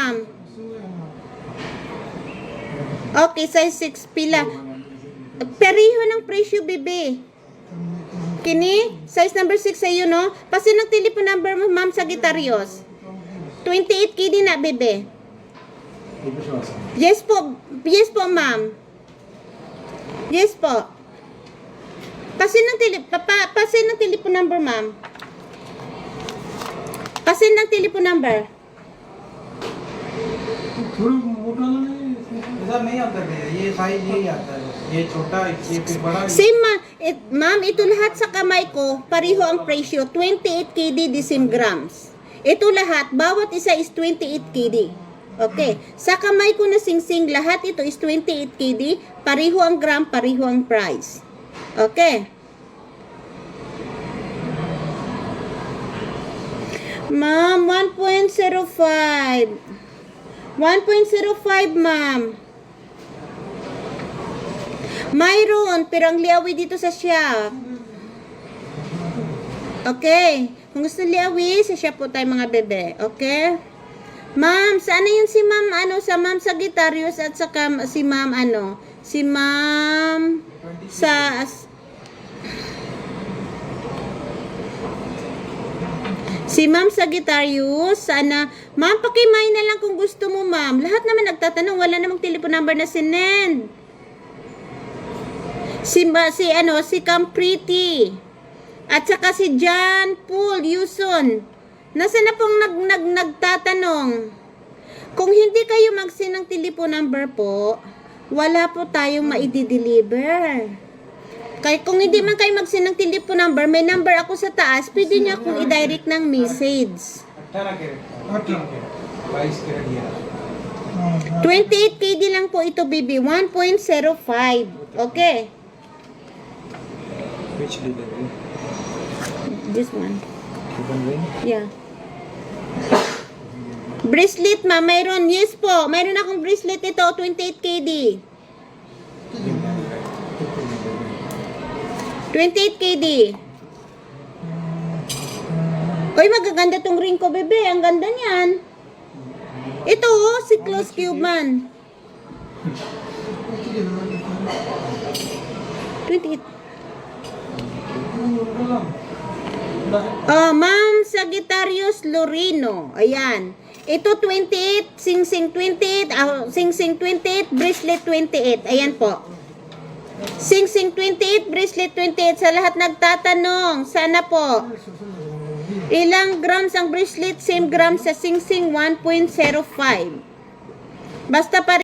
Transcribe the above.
ma'am? Okay, size 6 pila. Pareho ng presyo, bebe. Kini, size number 6 sa'yo, no? Pasin ng telephone number mo, ma'am, Sagittarius. 28 kini na, bebe. Yes po, ma'am. Yes po. Pasin ng telephone number, ma'am. Pasin ng telephone number. नहीं आता है ये साइज यही आता है ये छोटा ये फिर बड़ा Same ma'am, ito lahat sa kamay ko, pareho ang presyo, 28 kd the same grams. Ito lahat, bawat isa is 28 kd. Okay, sa kamay ko na singsing, lahat ito is 28 kd, pareho ang gram, pareho ang price. Okay. Ma'am, 1.05. 1.05, ma'am. Mayroon, pero ang liawi dito sa shop. Okay. Kung gusto liawi, sa shop po tayo mga bebe. Okay? Ma'am, saan yun si ma'am, sa ma'am Sagittarius at saka si ma'am, si ma'am si ma'am Sagittarius, sana, ma'am, pakimay na lang kung gusto mo, ma'am. Lahat naman nagtatanong, wala namang telephone number na sinend. Si Cam Pretty. At saka si John Paul Yuson. Nasa na pong nagtatanong. Kung hindi kayo mag-send ng telephone number po, wala po tayong maidi-deliver. Kaya kung hindi man kayo mag-send ng telephone number, may number ako sa taas, pwede niyo akong i-direct ng message. 28 KD lang po ito, baby. 1.05. Okay. which delivery This one. open ring Yeah. Bracelet, ma. Mayroon. Yes po. Mayroon akong bracelet ito. 28 KD. 28 KD. Uy, magaganda tong ring ko, bebe. Ang ganda niyan. Ito, si Close Cube man. 28. Ma'am Sagittarius Lorino. Ayan. Ito 28, sing-sing 28, sing-sing 28, bracelet 28. Ayan po. Sing-sing 28, bracelet 28. Sa lahat nagtatanong, sana po. Ilang grams ang bracelet? Same grams sa sing-sing 1.05. Basta pa